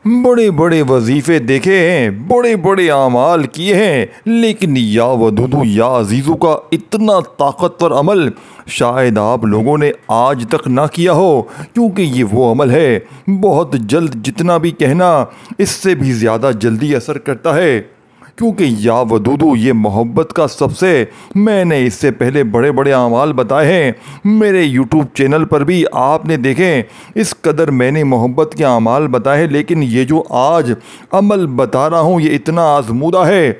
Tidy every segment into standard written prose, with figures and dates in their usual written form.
بڑے بڑے وظیفے دیکھے ہیں، بڑے بڑے اعمال کیے ہیں، لیکن یا ودودو یا عزیزو کا اتنا طاقتور عمل شاید آپ لوگوں نے آج تک نہ کیا ہو، کیونکہ یہ وہ عمل ہے بہت جلد، جتنا بھی کہنا اس سے بھی زیادہ جلدی اثر کرتا ہے۔ کیونکہ یا ودودو یہ محبت کا سب سے، میں نے اس سے پہلے بڑے بڑے اعمال بتائے ہیں، میرے یوٹیوب چینل پر بھی آپ نے دیکھیں، اس قدر میں نے محبت کے اعمال بتائے ہیں، لیکن یہ جو آج عمل بتا رہا ہوں یہ اتنا آزمودہ ہے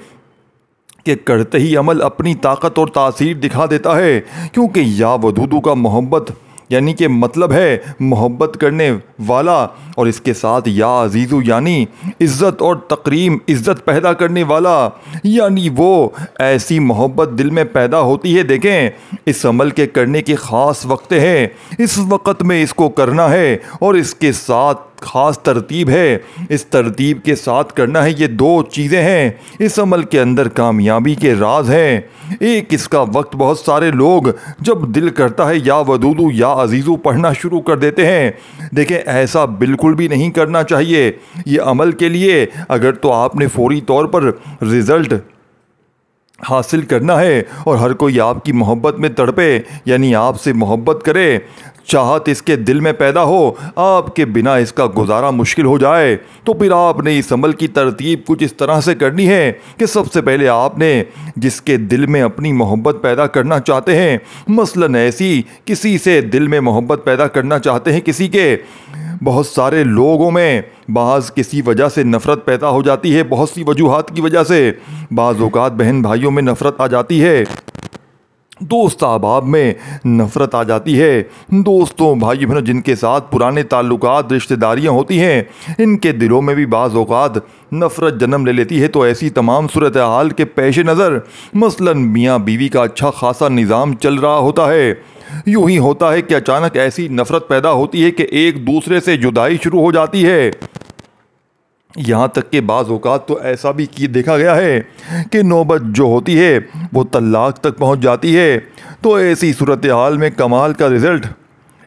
کہ کرتے ہی عمل اپنی طاقت اور تاثیر دکھا دیتا ہے۔ کیونکہ یا ودودو کا محبت یعنی کہ مطلب ہے محبت کرنے والا، اور اس کے ساتھ یا عزیزو یعنی عزت اور تکریم، عزت پیدا کرنے والا، یعنی وہ ایسی محبت دل میں پیدا ہوتی ہے۔ دیکھیں اس عمل کے کرنے کے خاص وقت ہیں، اس وقت میں اس کو کرنا ہے، اور اس کے ساتھ خاص ترتیب ہے، اس ترتیب کے ساتھ کرنا ہے۔ یہ دو چیزیں ہیں اس عمل کے اندر کامیابی کے راز ہیں۔ ایک اس کا وقت، بہت سارے لوگ جب دل کرتا ہے یا ودودو یا عزیزو پڑھنا شروع کر دیتے ہیں۔ دیکھیں ایسا بالکل بھی نہیں کرنا چاہیے۔ یہ عمل کے لیے اگر تو آپ نے فوری طور پر رزلٹ حاصل کرنا ہے اور ہر کوئی آپ کی محبت میں تڑپے، یعنی آپ سے محبت کرے، چاہت اس کے دل میں پیدا ہو، آپ کے بنا اس کا گزارا مشکل ہو جائے، تو پھر آپ نے اس عمل کی ترتیب کچھ اس طرح سے کرنی ہے کہ سب سے پہلے آپ نے جس کے دل میں اپنی محبت پیدا کرنا چاہتے ہیں، مثلاً ایسی کسی سے دل میں محبت پیدا کرنا چاہتے ہیں، کسی کے، بہت سارے لوگوں میں بعض کسی وجہ سے نفرت پیدا ہو جاتی ہے، بہت سی وجوہات کی وجہ سے، بعض اوقات بہن بھائیوں میں نفرت آ جاتی ہے، دوست احباب میں نفرت آ جاتی ہے، دوستوں بھائی بہنوں جن کے ساتھ پرانے تعلقات رشتہ داریاں ہوتی ہیں، ان کے دلوں میں بھی بعض اوقات نفرت جنم لے لیتی ہے۔ تو ایسی تمام صورتحال کے پیش نظر مثلاً میاں بیوی کا اچھا خاصا نظام چل رہا ہوتا ہے، یوں ہی ہوتا ہے کہ اچانک ایسی نفرت پیدا ہوتی ہے کہ ایک دوسرے سے جدائی شروع ہو جاتی ہے۔ یہاں تک کہ بعض اوقات تو ایسا بھی دیکھا گیا ہے کہ نوبت جو ہوتی ہے وہ طلاق تک پہنچ جاتی ہے۔ تو ایسی صورتحال میں کمال کا رزلٹ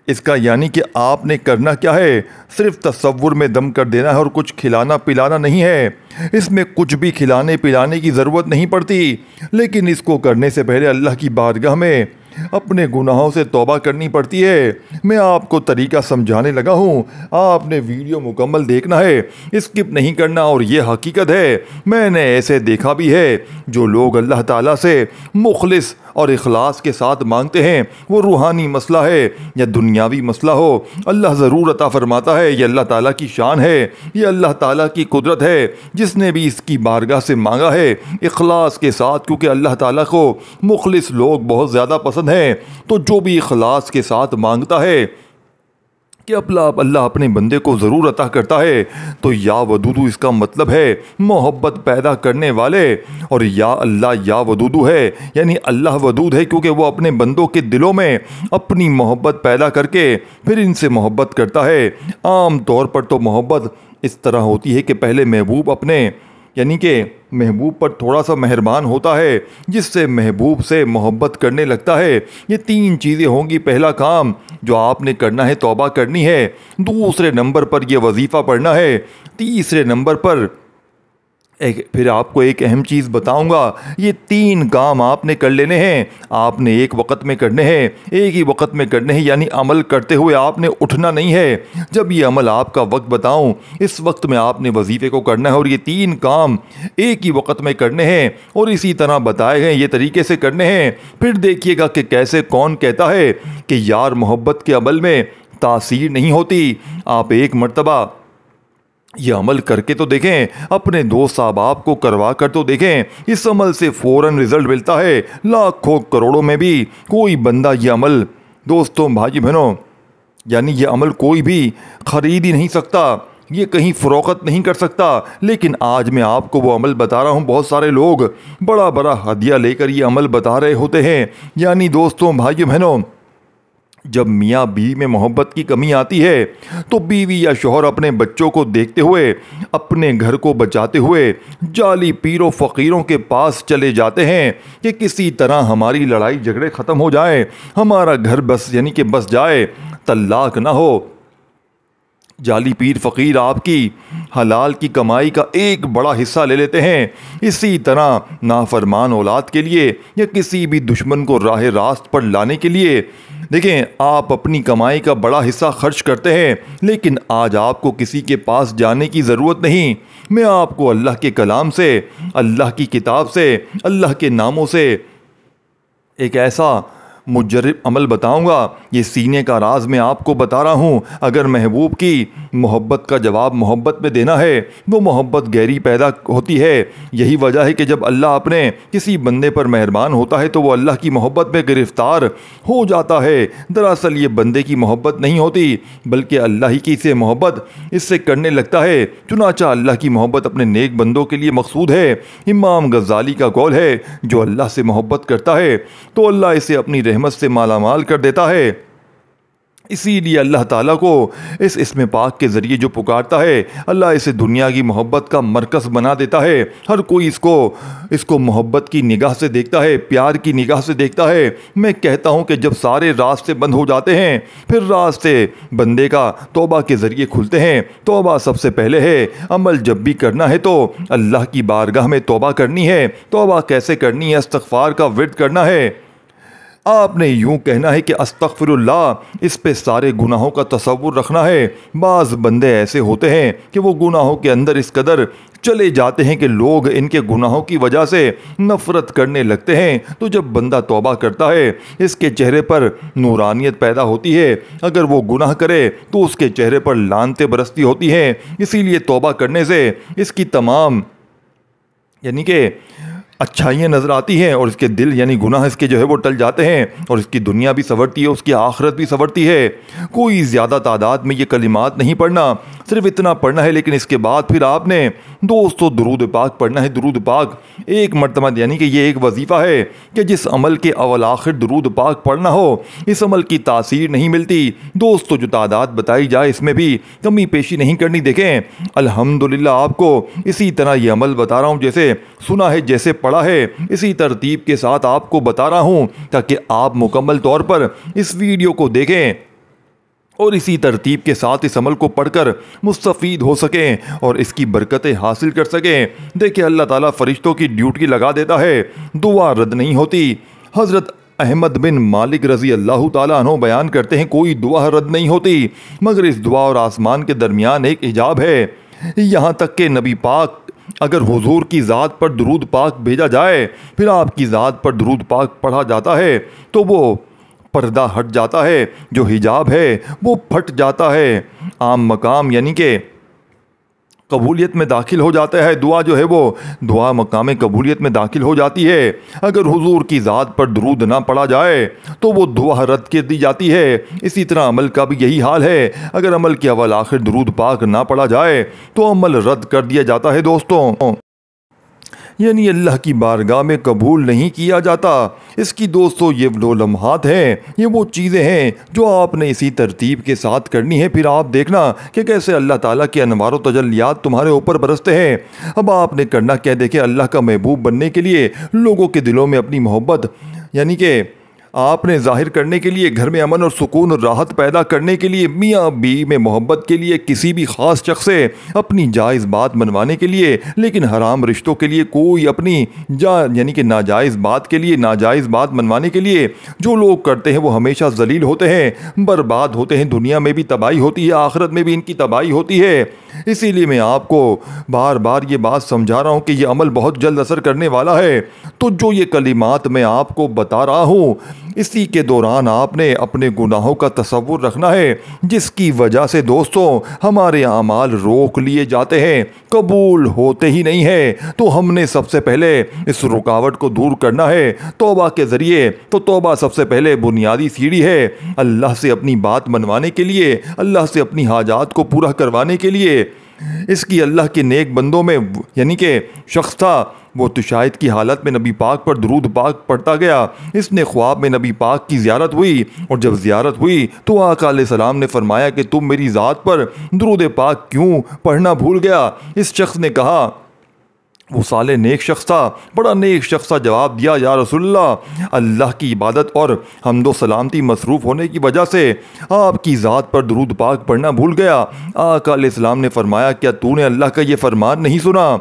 اس کا یعنی کہ آپ نے کرنا کیا ہے، صرف تصور میں دم کر دینا ہے اور کچھ کھلانا پلانا نہیں ہے۔ اس میں کچھ بھی کھلانے پلانے کی ضرورت نہیں پڑتی، لیکن اس کو کرنے سے پہلے اللہ کی بارگاہ میں اپنے گناہوں سے توبہ کرنی پڑتی ہے۔ میں آپ کو طریقہ سمجھانے لگا ہوں، آپ نے ویڈیو مکمل دیکھنا ہے، اسکپ نہیں کرنا۔ اور یہ حقیقت ہے، میں نے ایسے دیکھا بھی ہے جو لوگ اللہ تعالیٰ سے مخلص اور اخلاص کے ساتھ مانگتے ہیں، وہ روحانی مسئلہ ہے یا دنیاوی مسئلہ ہو، اللہ ضرور عطا فرماتا ہے۔ یہ اللہ تعالیٰ کی شان ہے، یہ اللہ تعالیٰ کی قدرت ہے، جس نے بھی اس کی بارگاہ سے مانگا ہے اخلاص کے ساتھ، کیونکہ اللہ تعالیٰ کو مخلص لوگ بہت زیادہ پسند ہیں۔ تو جو بھی اخلاص کے ساتھ مانگتا ہے کہ اللہ اپنے بندے کو ضرور عطا کرتا ہے۔ تو یا ودودو اس کا مطلب ہے محبت پیدا کرنے والے، اور یا اللہ یا ودودو ہے یعنی اللہ ودود ہے، کیونکہ وہ اپنے بندوں کے دلوں میں اپنی محبت پیدا کر کے پھر ان سے محبت کرتا ہے۔ عام طور پر تو محبت اس طرح ہوتی ہے کہ پہلے محبوب اپنے یعنی کہ محبوب پر تھوڑا سا مہربان ہوتا ہے، جس سے محبوب سے محبت کرنے لگتا ہے۔ یہ تین چیزیں ہوں گی۔ پہلا کام جو آپ نے کرنا ہے توبہ کرنی ہے، دوسرے نمبر پر یہ وظیفہ پڑھنا ہے، تیسرے نمبر پر پھر آپ کو ایک اہم چیز بتاؤں گا، یہ تین کام آپ نے کر لینے ہیں، آپ نے ایک وقت میں کرنے ہیں، ایک ہی وقت میں کرنے ہیں، یعنی عمل کرتے ہوئے آپ نے اٹھنا نہیں ہے۔ جب یہ عمل آپ کا وقت بتاؤں اس وقت میں آپ نے وظیفے کو کرنا ہے، اور یہ تین کام ایک ہی وقت میں کرنے ہیں اور اسی طرح بتائے گئے یہ طریقے سے کرنے ہیں۔ پھر دیکھیے گا کہ کیسے کون کہتا ہے کہ یار محبت کے عمل میں تاثیر نہیں ہوتی۔ آپ ایک مرتبہ یہ عمل کر کے تو دیکھیں، اپنے دوست احباب کو کروا کر تو دیکھیں، اس عمل سے فوراً رزلٹ ملتا ہے۔ لاکھوں کروڑوں میں بھی کوئی بندہ یہ عمل، دوستوں بھائی بہنوں، یعنی یہ عمل کوئی بھی خرید ہی نہیں سکتا، یہ کہیں فروخت نہیں کر سکتا۔ لیکن آج میں آپ کو وہ عمل بتا رہا ہوں، بہت سارے لوگ بڑا بڑا ہدیہ لے کر یہ عمل بتا رہے ہوتے ہیں۔ یعنی دوستوں بھائی بہنوں، جب میاں بیوی میں محبت کی کمی آتی ہے تو بیوی یا شوہر اپنے بچوں کو دیکھتے ہوئے، اپنے گھر کو بچاتے ہوئے جعلی پیروں فقیروں کے پاس چلے جاتے ہیں کہ کسی طرح ہماری لڑائی جھگڑے ختم ہو جائیں، ہمارا گھر بس یعنی کہ بس جائے، طلاق نہ ہو۔ جعلی پیر فقیر آپ کی حلال کی کمائی کا ایک بڑا حصہ لے لیتے ہیں۔ اسی طرح نافرمان اولاد کے لیے یا کسی بھی دشمن کو راہ راست پر لانے کے لیے دیکھیں آپ اپنی کمائی کا بڑا حصہ خرچ کرتے ہیں، لیکن آج آپ کو کسی کے پاس جانے کی ضرورت نہیں۔ میں آپ کو اللہ کے کلام سے، اللہ کی کتاب سے، اللہ کے ناموں سے ایک ایسا مجرب عمل بتاؤں گا، یہ سینے کا راز میں آپ کو بتا رہا ہوں۔ اگر محبوب کی محبت کا جواب محبت میں دینا ہے، وہ محبت گہری پیدا ہوتی ہے۔ یہی وجہ ہے کہ جب اللہ اپنے کسی بندے پر مہربان ہوتا ہے تو وہ اللہ کی محبت میں گرفتار ہو جاتا ہے۔ دراصل یہ بندے کی محبت نہیں ہوتی، بلکہ اللہ ہی کی سے محبت اس سے کرنے لگتا ہے۔ چنانچہ اللہ کی محبت اپنے نیک بندوں کے لیے مقصود ہے۔ امام غزالی کا قول ہے، جو اللہ سے محبت کرتا ہے تو اللہ اسے اپنی رحمت سے مالا مال کر دیتا ہے۔ اسی لیے اللہ تعالیٰ کو اس اسم پاک کے ذریعے جو پکارتا ہے، اللہ اسے دنیا کی محبت کا مرکز بنا دیتا ہے۔ ہر کوئی اس کو محبت کی نگاہ سے دیکھتا ہے، پیار کی نگاہ سے دیکھتا ہے۔ میں کہتا ہوں کہ جب سارے راستے بند ہو جاتے ہیں، پھر راستے بندے کا توبہ کے ذریعے کھلتے ہیں۔ توبہ سب سے پہلے ہے۔ عمل جب بھی کرنا ہے تو اللہ کی بارگاہ میں توبہ کرنی ہے۔ توبہ کیسے کرنی ہے؟ استغفار کا ورد کرنا ہے۔ آپ نے یوں کہنا ہے کہ استغفر اللہ، اس پہ سارے گناہوں کا تصور رکھنا ہے۔ بعض بندے ایسے ہوتے ہیں کہ وہ گناہوں کے اندر اس قدر چلے جاتے ہیں کہ لوگ ان کے گناہوں کی وجہ سے نفرت کرنے لگتے ہیں۔ تو جب بندہ توبہ کرتا ہے، اس کے چہرے پر نورانیت پیدا ہوتی ہے۔ اگر وہ گناہ کرے تو اس کے چہرے پر لعنتیں برستی ہوتی ہیں۔ اسی لیے توبہ کرنے سے اس کی تمام کہ اچھائیاں نظر آتی ہیں، اور اس کے دل گناہ اس کے جو ہے وہ ٹل جاتے ہیں، اور اس کی دنیا بھی سنورتی ہے، اس کی آخرت بھی سنورتی ہے۔ کوئی زیادہ تعداد میں یہ کلمات نہیں پڑھنا، صرف اتنا پڑھنا ہے، لیکن اس کے بعد پھر آپ نے دوستو درود پاک پڑھنا ہے۔ درود پاک ایک مرتبہ کہ یہ ایک وظیفہ ہے کہ جس عمل کے اول آخر درود پاک پڑھنا ہو، اس عمل کی تاثیر نہیں ملتی۔ دوستو جو تعداد بتائی جائے اس میں بھی کمی پیشی نہیں کرنی۔ دیکھیں الحمدللہ آپ کو اسی طرح یہ عمل بتا رہا ہوں، جیسے سنا ہے، جیسے پڑھا ہے، اسی ترتیب کے ساتھ آپ کو بتا رہا ہوں، تاکہ آپ مکمل طور پر اس ویڈیو کو دیکھیں اور اسی ترتیب کے ساتھ اس عمل کو پڑھ کر مستفید ہو سکیں اور اس کی برکتیں حاصل کر سکیں۔ دیکھیں اللہ تعالیٰ فرشتوں کی ڈیوٹی لگا دیتا ہے، دعا رد نہیں ہوتی۔ حضرت احمد بن مالک رضی اللہ تعالیٰ عنہ بیان کرتے ہیں، کوئی دعا رد نہیں ہوتی مگر اس دعا اور آسمان کے درمیان ایک حجاب ہے۔ یہاں تک کہ نبی پاک اگر حضور کی ذات پر درود پاک بھیجا جائے، پھر آپ کی ذات پر درود پاک پڑھا جاتا ہے تو وہ پردہ ہٹ جاتا ہے، جو حجاب ہے وہ پھٹ جاتا ہے۔ عام مقام کہ قبولیت میں داخل ہو جاتا ہے۔ دعا جو ہے وہ دعا مقام قبولیت میں داخل ہو جاتی ہے۔ اگر حضور کی ذات پر درود نہ پڑھا جائے تو وہ دعا رد کر دی جاتی ہے۔ اسی طرح عمل کا بھی یہی حال ہے، اگر عمل کے اول آخر درود پاک نہ پڑھا جائے تو عمل رد کر دیا جاتا ہے۔ دوستوں اللہ کی بارگاہ میں قبول نہیں کیا جاتا۔ اس کی دوستو یہ وہ لمحات ہیں، یہ وہ چیزیں ہیں جو آپ نے اسی ترتیب کے ساتھ کرنی ہے۔ پھر آپ دیکھنا کہ کیسے اللہ تعالیٰ کے انوار و تجلیات تمہارے اوپر برستے ہیں۔ اب آپ نے کرنا کیا؟ دیکھیں اللہ کا محبوب بننے کے لیے لوگوں کے دلوں میں اپنی محبت کہ آپ نے ظاہر کرنے کے لیے، گھر میں امن اور سکون اور راحت پیدا کرنے کے لیے، میاں بیوی میں محبت کے لیے، کسی بھی خاص شخص سے اپنی جائز بات منوانے کے لیے، لیکن حرام رشتوں کے لیے کوئی اپنی کہ ناجائز بات کے لیے، ناجائز بات منوانے کے لیے جو لوگ کرتے ہیں وہ ہمیشہ ذلیل ہوتے ہیں، برباد ہوتے ہیں۔ دنیا میں بھی تباہی ہوتی ہے، آخرت میں بھی ان کی تباہی ہوتی ہے۔ اسی لیے میں آپ کو بار بار یہ بات سمجھا رہا ہوں کہ یہ عمل بہت جلد اثر کرنے والا ہے۔ تو جو یہ کلمات میں آپ کو بتا رہا ہوں، اسی کے دوران آپ نے اپنے گناہوں کا تصور رکھنا ہے، جس کی وجہ سے دوستوں ہمارے اعمال روک لیے جاتے ہیں، قبول ہوتے ہی نہیں ہیں۔ تو ہم نے سب سے پہلے اس رکاوٹ کو دور کرنا ہے توبہ کے ذریعے۔ تو توبہ سب سے پہلے بنیادی سیڑھی ہے اللہ سے اپنی بات منوانے کے لیے، اللہ سے اپنی حاجات کو پورا کروانے کے لیے۔ اس کی اللہ کے نیک بندوں میں کہ شخص تھا، وہ تشاہد کی حالت میں نبی پاک پر درود پاک پڑھتا گیا۔ اس نے خواب میں نبی پاک کی زیارت ہوئی، اور جب زیارت ہوئی تو آقا علیہ السلام نے فرمایا کہ تم میری ذات پر درود پاک کیوں پڑھنا بھول گیا؟ اس شخص نے کہا وہ صالح نیک شخص تھا، بڑا نیک شخص تھا، جواب دیا یا رسول اللہ کی عبادت اور حمد و سلامتی مصروف ہونے کی وجہ سے آپ کی ذات پر درود پاک پڑھنا بھول گیا۔ آقا علیہ السلام نے فرمایا کیا تو نے اللہ کا یہ فرمان نہیں سنا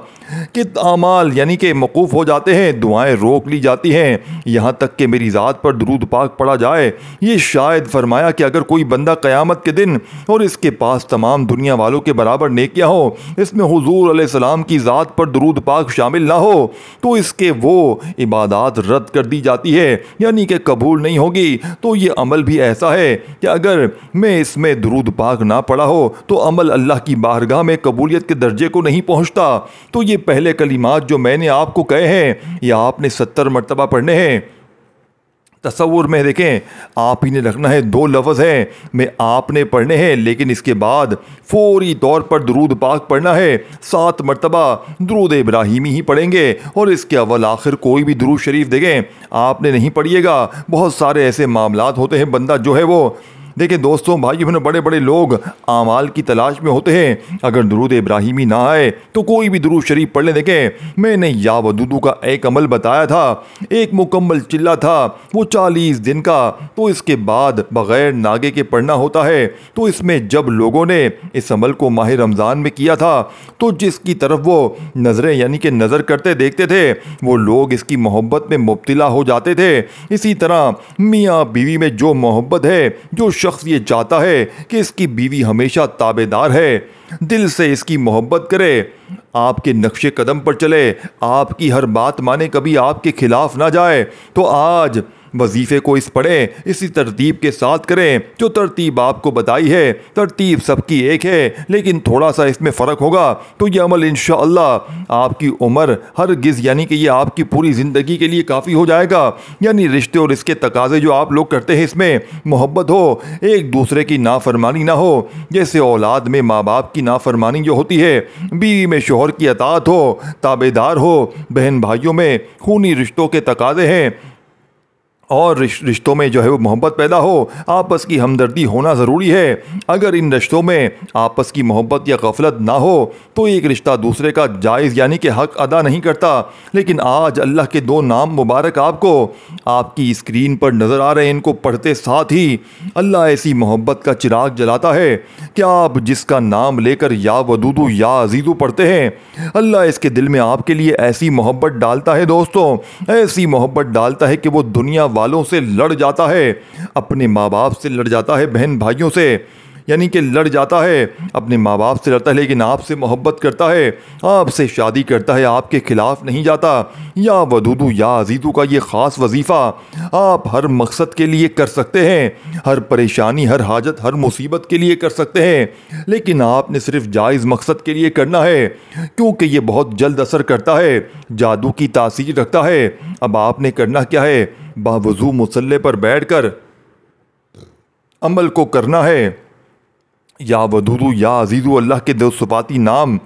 کہ اعمال یعنی کہ موقوف ہو جاتے ہیں، دعائیں روک لی جاتی ہیں یہاں تک کہ میری ذات پر درود پاک پڑھا جائے؟ یہ شاید فرمایا کہ اگر کوئی بندہ قیامت کے دن اور اس کے پاس تمام دنیا والوں کے برابر نیکیاں ہو، اس میں حضور علیہ السلام کی ذات پر درود پاک شامل نہ ہو تو اس کے وہ عبادات رد کر دی جاتی ہے، یعنی کہ قبول نہیں ہوگی۔ تو یہ عمل بھی ایسا ہے کہ اگر میں اس میں درود پاک نہ پڑھا ہو تو عمل اللہ کی بارگاہ میں قبولیت کے درجے کو نہیں پہنچتا۔ تو یہ پہلے کلمات جو میں نے آپ کو کہے ہیں یہ آپ نے 70 مرتبہ پڑھنے ہیں۔ تصور میں دیکھیں، آپ ہی نے رکھنا ہے، 2 لفظ ہیں، میں آپ نے پڑھنے ہیں، لیکن اس کے بعد فوری طور پر درود پاک پڑھنا ہے۔ 7 مرتبہ درود ابراہیمی ہی پڑھیں گے اور اس کے اول آخر کوئی بھی درود شریف دیکھیں آپ نے نہیں پڑھیے گا۔ بہت سارے ایسے معاملات ہوتے ہیں، بندہ جو ہے وہ دیکھیں دوستوں بھائی بہنوں، بڑے بڑے لوگ اعمال کی تلاش میں ہوتے ہیں، اگر درود ابراہیمی نہ آئے تو کوئی بھی درود شریف پڑھ لیں۔ دیکھیں میں نے یا ودودو کا ایک عمل بتایا تھا، ایک مکمل چلہ تھا وہ 40 دن کا، تو اس کے بعد بغیر ناگے کے پڑھنا ہوتا ہے۔ تو اس میں جب لوگوں نے اس عمل کو ماہ رمضان میں کیا تھا تو جس کی طرف وہ نظریں یعنی کہ نظر کرتے دیکھتے تھے وہ لوگ اس کی محبت میں مبتلا ہو جاتے تھے۔ اسی طرح میاں بیوی میں جو محبت ہے، جو شخص یہ چاہتا ہے کہ اس کی بیوی ہمیشہ تابع دار ہے، دل سے اس کی محبت کرے، آپ کے نقش قدم پر چلے، آپ کی ہر بات مانے، کبھی آپ کے خلاف نہ جائے، تو آج وظیفے کو اس پڑھیں، اسی ترتیب کے ساتھ کریں جو ترتیب آپ کو بتائی ہے۔ ترتیب سب کی ایک ہے لیکن تھوڑا سا اس میں فرق ہوگا، تو یہ عمل انشاءاللہ آپ کی عمر ہرگز یعنی کہ یہ آپ کی پوری زندگی کے لیے کافی ہو جائے گا۔ یعنی رشتے اور اس کے تقاضے جو آپ لوگ کرتے ہیں اس میں محبت ہو، ایک دوسرے کی نافرمانی نہ ہو، جیسے اولاد میں ماں باپ کی نافرمانی جو ہوتی ہے، بیوی میں شوہر کی اطاعت ہو، تابع دار ہو، بہن بھائیوں میں خونی رشتوں کے تقاضے ہیں اور رشتوں میں جو ہے وہ محبت پیدا ہو، آپس کی ہمدردی ہونا ضروری ہے۔ اگر ان رشتوں میں آپس کی محبت یا غفلت نہ ہو تو ایک رشتہ دوسرے کا جائز یعنی کہ حق ادا نہیں کرتا۔ لیکن آج اللہ کے 2 نام مبارک آپ کو آپ کی اسکرین پر نظر آ رہے ہیں، ان کو پڑھتے ساتھ ہی اللہ ایسی محبت کا چراغ جلاتا ہے کہ آپ جس کا نام لے کر یا ودودو یا عزیزو پڑھتے ہیں، اللہ اس کے دل میں آپ کے لیے ایسی محبت ڈالتا ہے دوستوں، ایسی محبت ڈالتا ہے کہ وہ دنیا والوں سے لڑ جاتا ہے، اپنے ماں باپ سے لڑ جاتا ہے، بہن بھائیوں سے یعنی کہ لڑ جاتا ہے، اپنے ماں باپ سے لڑتا ہے لیکن آپ سے محبت کرتا ہے، آپ سے شادی کرتا ہے، آپ کے خلاف نہیں جاتا۔ یا ودودو یا عزیزو کا یہ خاص وظیفہ آپ ہر مقصد کے لیے کر سکتے ہیں، ہر پریشانی، ہر حاجت، ہر مصیبت کے لیے کر سکتے ہیں، لیکن آپ نے صرف جائز مقصد کے لیے کرنا ہے کیونکہ یہ بہت جلد اثر کرتا ہے، جادو کی تاثیر رکھتا ہے۔ اب آپ نے کرنا کیا ہے؟ باوضو مصلی پر بیٹھ کر عمل کو کرنا ہے۔ یا ودودو یا عزیزو اللہ کے 2 صفاتی نام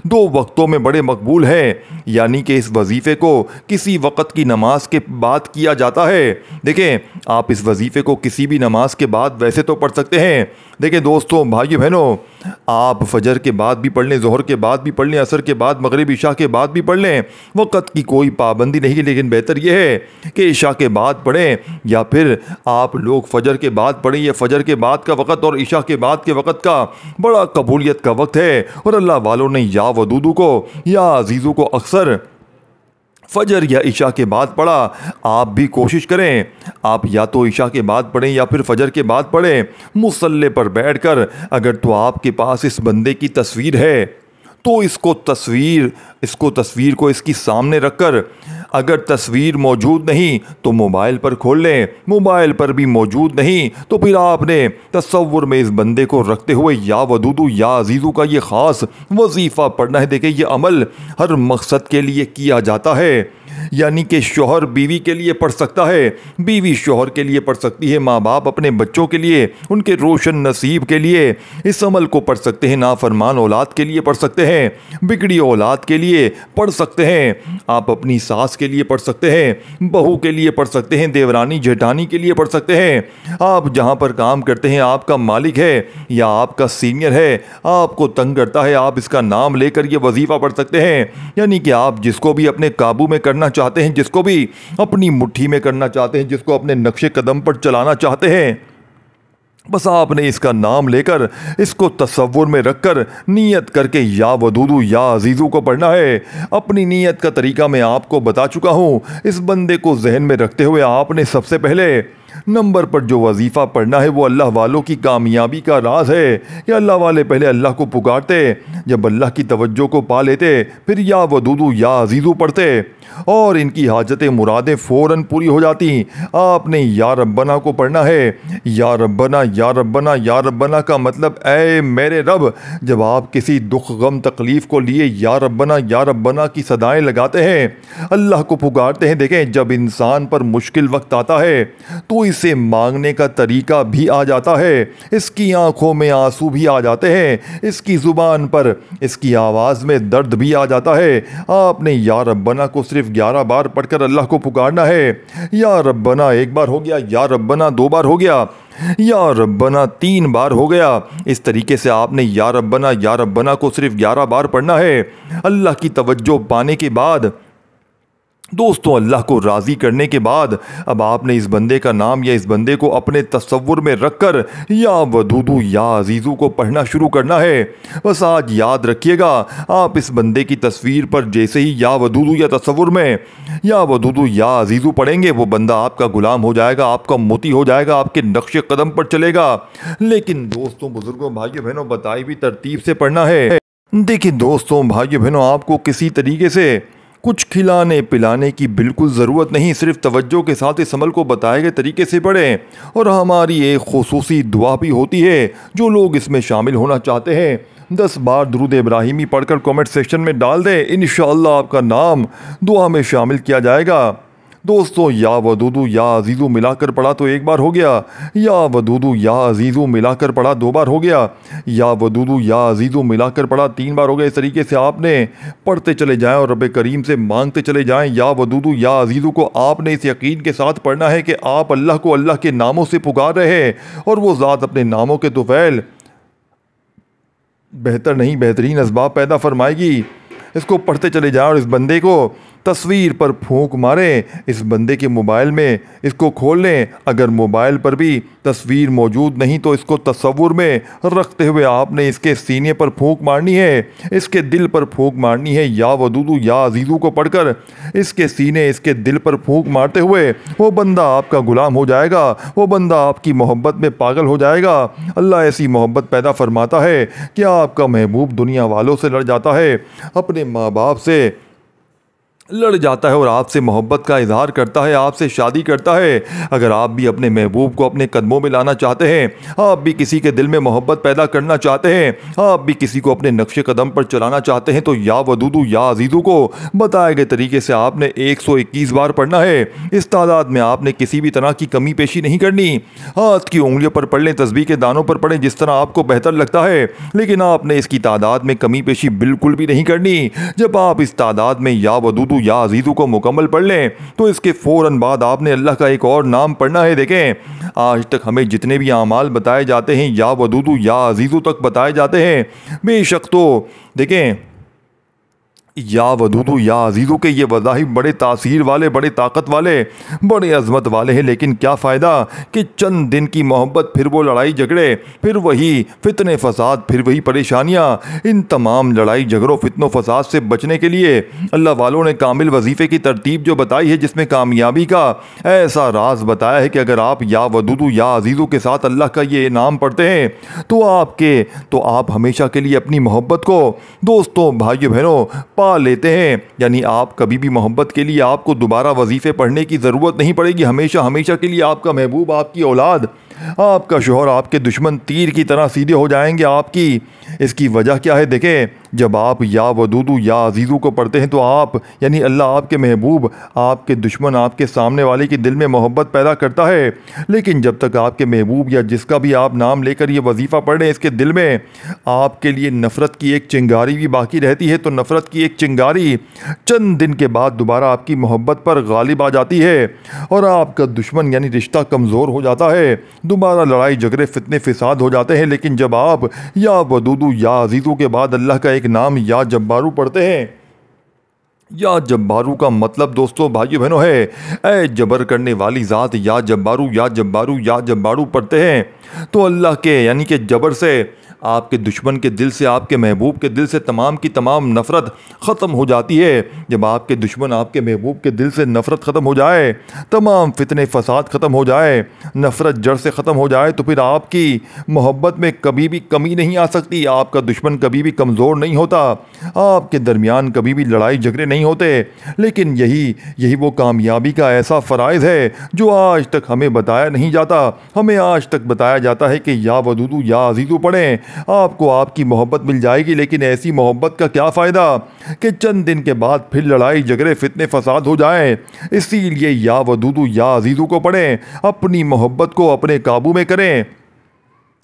2 وقتوں میں بڑے مقبول ہیں، یعنی کہ اس وظیفے کو کسی وقت کی نماز کے بعد کیا جاتا ہے۔ دیکھیں آپ اس وظیفے کو کسی بھی نماز کے بعد ویسے تو پڑھ سکتے ہیں، دیکھیں دوستوں بھائیو بہنوں، آپ فجر کے بعد بھی پڑھ لیں، ظہر کے بعد بھی پڑھ لیں، عصر کے بعد، مغرب عشاء کے بعد بھی پڑھ لیں، وقت کی کوئی پابندی نہیں، لیکن بہتر یہ ہے کہ عشاء کے بعد پڑھیں یا پھر آپ لوگ فجر کے بعد پڑھیں۔ یہ فجر کے بعد کا وقت اور عشاء کے بعد کے وقت کا بڑا قبولیت کا وقت ہے، اور اللہ والوں نے یا ودودو کو یا عزیزو کو اکثر فجر یا عشاء کے بعد پڑھا۔ آپ بھی کوشش کریں، آپ یا تو عشاء کے بعد پڑھیں یا پھر فجر کے بعد پڑھیں مصلی پر بیٹھ کر۔ اگر تو آپ کے پاس اس بندے کی تصویر ہے تو اس کو تصویر کو اس کی سامنے رکھ کر، اگر تصویر موجود نہیں تو موبائل پر کھول لیں، موبائل پر بھی موجود نہیں تو پھر آپ نے تصور میں اس بندے کو رکھتے ہوئے یا ودودو یا عزیزو کا یہ خاص وظیفہ پڑھنا ہے۔ دیکھیں یہ عمل ہر مقصد کے لیے کیا جاتا ہے، یعنی کہ شوہر بیوی کے لیے پڑھ سکتا ہے، بیوی شوہر کے لیے پڑھ سکتی ہے، ماں باپ اپنے بچوں کے لیے، ان کے روشن نصیب کے لیے اس عمل کو پڑھ سکتے ہیں، نافرمان اولاد کے لیے پڑھ سکتے ہیں، بگڑی اولاد کے لیے پڑھ سکتے ہیں، آپ اپنی ساس کے لیے پڑھ سکتے ہیں، بہو کے لیے پڑھ سکتے ہیں، دیورانی جیٹھانی کے لیے پڑھ سکتے ہیں، آپ جہاں پر کام کرتے ہیں آپ کا مالک ہے یا آپ کا سینئر ہے، آپ کو تنگ کرتا ہے، آپ اس کا نام لے کر یہ وظیفہ پڑھ سکتے ہیں، یعنی کہ آپ جس کو بھی اپنے قابو میں کرنا چاہتے ہیں، جس کو بھی اپنی مٹھی میں کرنا چاہتے ہیں، جس کو اپنے نقش قدم پر چلانا چاہتے ہیں، بس آپ نے اس کا نام لے کر اس کو تصور میں رکھ کر نیت کر کے یا ودودو یا عزیزو کو پڑھنا ہے۔ اپنی نیت کا طریقہ میں آپ کو بتا چکا ہوں، اس بندے کو ذہن میں رکھتے ہوئے آپ نے سب سے پہلے نمبر پر جو وظیفہ پڑھنا ہے وہ اللہ والوں کی کامیابی کا راز ہے کہ اللہ والے پہلے اللہ کو پکارتے، جب اللہ کی توجہ کو پا لیتے پھر یا ودودو یا عزیزو پڑھتے اور ان کی حاجتیں مرادیں فوراً پوری ہو جاتی۔ آپ نے یا ربنا کو پڑھنا ہے، یا ربنا یا ربنا یا ربنا کا مطلب اے میرے رب، جب آپ کسی دکھ غم تکلیف کو لیے یا ربنا کی صدائیں لگاتے ہیں، اللہ کو پکارتے ہیں، دیکھیں جب انسان پر مشکل وقت آتا ہے تو اسے مانگنے کا طریقہ بھی آ جاتا ہے، اس کی آنکھوں میں آنسو بھی آ جاتے ہیں، اس کی زبان پر اس کی آواز میں درد بھی آ جاتا ہے۔ آپ نے یا ربنا کو صرف 11 بار پڑھ کر اللہ کو پکارنا ہے۔ یا ربنا ایک بار ہو گیا، یا ربنا 2 بار ہو گیا، یا ربنا 3 بار ہو گیا۔ اس طریقے سے آپ نے یا ربنا کو صرف 11 بار پڑھنا ہے۔ اللہ کی توجہ پانے کے بعد دوستوں، اللہ کو راضی کرنے کے بعد اب آپ نے اس بندے کا نام یا اس بندے کو اپنے تصور میں رکھ کر یا ودودو یا عزیزو کو پڑھنا شروع کرنا ہے۔ بس آج یاد رکھیے گا، آپ اس بندے کی تصویر پر جیسے ہی یا ودودو یا تصور میں یا ودودو یا عزیزو پڑھیں گے، وہ بندہ آپ کا غلام ہو جائے گا، آپ کا متی ہو جائے گا، آپ کے نقش قدم پر چلے گا۔ لیکن دوستوں، بزرگوں، بھائیوں بہنوں، بتائی ہوئی ترتیب سے پڑھنا ہے۔ دیکھیں دوستوں، بھائیوں بہنوں، آپ کو کسی طریقے سے کچھ کھلانے پلانے کی بالکل ضرورت نہیں، صرف توجہ کے ساتھ اس عمل کو بتائے گئے طریقے سے پڑھیں۔ اور ہماری ایک خصوصی دعا بھی ہوتی ہے، جو لوگ اس میں شامل ہونا چاہتے ہیں 10 بار درود ابراہیمی پڑھ کر کامنٹ سیکشن میں ڈال دیں، انشاءاللہ آپ کا نام دعا میں شامل کیا جائے گا۔ دوستوں، یا ودودو یا عزیزو ملا کر پڑھا تو 1 بار ہو گیا، یا ودودو یا عزیزو ملا کر پڑھا 2 بار ہو گیا، یا ودودو یا عزیزو ملا کر پڑھا 3 بار ہو گیا۔ اس طریقے سے آپ نے پڑھتے چلے جائیں اور رب کریم سے مانگتے چلے جائیں۔ یا ودودو یا عزیزو کو آپ نے اس یقین کے ساتھ پڑھنا ہے کہ آپ اللہ کو اللہ کے ناموں سے پکار رہے ہیں اور وہ ذات اپنے ناموں کے طفیل بہتر نہیں بہترین اسباب پیدا فرمائے گی۔ اس کو پڑھتے چلے جائیں اور اس بندے کو تصویر پر پھونک ماریں، اس بندے کے موبائل میں اس کو کھول لیں۔ اگر موبائل پر بھی تصویر موجود نہیں تو اس کو تصور میں رکھتے ہوئے آپ نے اس کے سینے پر پھونک مارنی ہے، اس کے دل پر پھونک مارنی ہے۔ یا ودودو یا عزیزو کو پڑھ کر اس کے سینے، اس کے دل پر پھونک مارتے ہوئے وہ بندہ آپ کا غلام ہو جائے گا، وہ بندہ آپ کی محبت میں پاگل ہو جائے گا۔ اللہ ایسی محبت پیدا فرماتا ہے کہ آپ کا محبوب دنیا والوں سے لڑ جاتا ہے، اپنے ماں باپ سے لڑ جاتا ہے اور آپ سے محبت کا اظہار کرتا ہے، آپ سے شادی کرتا ہے۔ اگر آپ بھی اپنے محبوب کو اپنے قدموں میں لانا چاہتے ہیں، آپ بھی کسی کے دل میں محبت پیدا کرنا چاہتے ہیں، آپ بھی کسی کو اپنے نقش قدم پر چلانا چاہتے ہیں، تو یا ودودو یا عزیزو کو بتائے گئے طریقے سے آپ نے 121 بار پڑھنا ہے۔ اس تعداد میں آپ نے کسی بھی طرح کی کمی پیشی نہیں کرنی۔ ہاتھ کی انگلیوں پر پڑھ لیں، تسبیح کے دانوں پر پڑھیں، جس طرح آپ کو بہتر لگتا ہے، لیکن آپ نے اس کی تعداد میں کمی پیشی بالکل بھی نہیں کرنی۔ جب آپ اس تعداد میں یا ودودو یا عزیزو کو مکمل پڑھ لیں تو اس کے فوراً بعد آپ نے اللہ کا ایک اور نام پڑھنا ہے۔ دیکھیں، آج تک ہمیں جتنے بھی اعمال بتائے جاتے ہیں یا ودودو یا عزیزو تک بتائے جاتے ہیں، بے شک تو دیکھیں یا ودودو یا عزیزو کے یہ وظائف بڑے تاثیر والے، بڑے طاقت والے، بڑے عظمت والے ہیں، لیکن کیا فائدہ کہ چند دن کی محبت، پھر وہ لڑائی جھگڑے، پھر وہی فتنے فساد، پھر وہی پریشانیاں۔ ان تمام لڑائی جھگڑوں، فتنوں فساد سے بچنے کے لیے اللہ والوں نے کامل وظیفے کی ترتیب جو بتائی ہے، جس میں کامیابی کا ایسا راز بتایا ہے کہ اگر آپ یا ودودو یا عزیزو کے ساتھ اللہ کا یہ نام پڑھتے ہیں تو آپ ہمیشہ کے لیے اپنی محبت کو دوستوں، بھائیوں بہنوں پا لیتے ہیں۔ یعنی آپ کبھی بھی محبت کے لیے آپ کو دوبارہ وظیفے پڑھنے کی ضرورت نہیں پڑے گی، ہمیشہ کے لیے آپ کا محبوب، آپ کی اولاد، آپ کا شوہر، آپ کے دشمن تیر کی طرح سیدھے ہو جائیں گے آپ کی۔ اس کی وجہ کیا ہے؟ دیکھیں، جب آپ یا ودودو یا عزیزو کو پڑھتے ہیں تو آپ یعنی اللہ آپ کے محبوب آپ کے دشمن آپ کے سامنے والے کے دل میں محبت پیدا کرتا ہے، لیکن جب تک آپ کے محبوب یا جس کا بھی آپ نام لے کر یہ وظیفہ پڑھ رہے ہیں اس کے دل میں آپ کے لیے نفرت کی ایک چنگاری بھی باقی رہتی ہے، تو نفرت کی ایک چنگاری چند دن کے بعد دوبارہ آپ کی محبت پر غالب آ جاتی ہے اور آپ کا دشمن یعنی رشتہ کمزور ہو جاتا ہے، دوبارہ لڑائی جھگڑے فتنے فساد ہو جاتے ہیں۔ لیکن جب آپ یا ودودو یا عزیزو کے بعد اللہ کا ایک نام یا جبارو پڑھتے ہیں، یا جبارو کا مطلب دوستوں بھائیو بہنوں ہے اے جبر کرنے والی ذات، یا جبارو یا جبارو یا جبارو پڑھتے ہیں تو اللہ کے یعنی کہ جبر سے آپ کے دشمن کے دل سے آپ کے محبوب کے دل سے تمام کی تمام نفرت ختم ہو جاتی ہے۔ جب آپ کے دشمن آپ کے محبوب کے دل سے نفرت ختم ہو جائے، تمام فتنے فساد ختم ہو جائے، نفرت جڑ سے ختم ہو جائے، تو پھر آپ کی محبت میں کبھی بھی کمی نہیں آ سکتی، آپ کا دشمن کبھی بھی کمزور نہیں ہوتا، آپ کے درمیان کبھی بھی لڑائی جھگڑے نہیں ہوتے۔ لیکن یہی وہ کامیابی کا ایسا فرائض ہے جو آج تک ہمیں بتایا نہیں جاتا۔ ہمیں آج تک بتایا جاتا ہے کہ یا ودودو یا عزیزو پڑھیں، آپ کو آپ کی محبت مل جائے گی، لیکن ایسی محبت کا کیا فائدہ کہ چند دن کے بعد پھر لڑائی جھگڑے فتنے فساد ہو جائیں۔ اسی لیے یا ودودو یا عزیزو کو پڑھیں، اپنی محبت کو اپنے قابو میں کریں،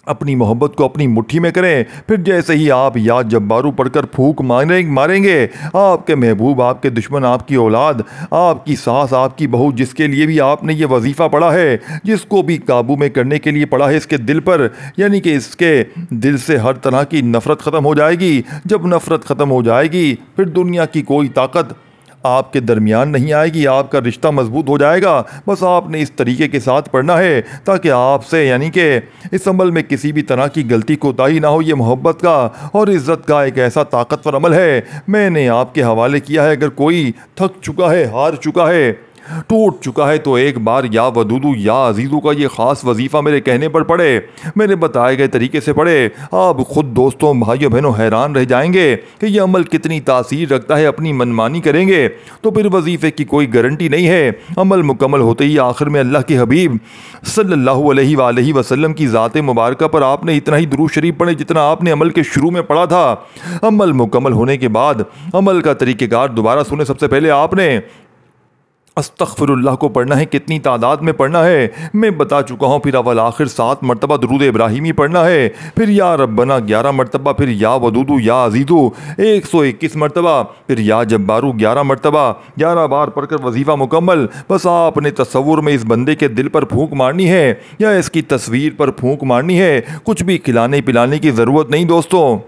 اپنی محبت کو اپنی مٹھی میں کریں۔ پھر جیسے ہی آپ یا جبارو پڑھ کر پھونک ماریں گے، آپ کے محبوب آپ کے دشمن آپ کی اولاد آپ کی ساس آپ کی بہو جس کے لیے بھی آپ نے یہ وظیفہ پڑھا ہے، جس کو بھی قابو میں کرنے کے لیے پڑھا ہے، اس کے دل پر یعنی کہ اس کے دل سے ہر طرح کی نفرت ختم ہو جائے گی۔ جب نفرت ختم ہو جائے گی پھر دنیا کی کوئی طاقت آپ کے درمیان نہیں آئے گی، آپ کا رشتہ مضبوط ہو جائے گا۔ بس آپ نے اس طریقے کے ساتھ پڑھنا ہے تاکہ آپ سے یعنی کہ اس عمل میں کسی بھی طرح کی غلطی کوتاہی نہ ہو۔ یہ محبت کا اور عزت کا ایک ایسا طاقتور عمل ہے، میں نے آپ کے حوالے کیا ہے۔ اگر کوئی تھک چکا ہے، ہار چکا ہے، ٹوٹ چکا ہے تو ایک بار یا ودودو یا عزیزو کا یہ خاص وظیفہ میرے کہنے پر پڑھے، میرے بتائے گئے طریقے سے پڑھے۔ آپ خود دوستوں بھائیوں بہنوں حیران رہ جائیں گے کہ یہ عمل کتنی تاثیر رکھتا ہے۔ اپنی منمانی کریں گے تو پھر وظیفے کی کوئی گارنٹی نہیں ہے۔ عمل مکمل ہوتے ہی آخر میں اللہ کے حبیب صلی اللہ علیہ وآلہ وسلم کی ذات مبارکہ پر آپ نے اتنا ہی درود شریف پڑھے جتنا آپ نے عمل کے شروع میں پڑھا تھا۔ عمل مکمل ہونے کے بعد عمل کا طریقہ کار دوبارہ سنیں۔ سب سے پہلے آپ نے استغفر اللہ کو پڑھنا ہے۔ کتنی تعداد میں پڑھنا ہے میں بتا چکا ہوں۔ پھر اول آخر 7 مرتبہ درود ابراہیمی پڑھنا ہے، پھر یا ربنا 11 مرتبہ، پھر یا ودودو یا عزیزو 121 مرتبہ، پھر یا جبارو 11 مرتبہ، 11 بار پڑھ کر وظیفہ مکمل۔ بس آپ نے تصور میں اس بندے کے دل پر پھونک مارنی ہے یا اس کی تصویر پر پھونک مارنی ہے، کچھ بھی کھلانے پلانے کی ضرورت نہیں دوستوں۔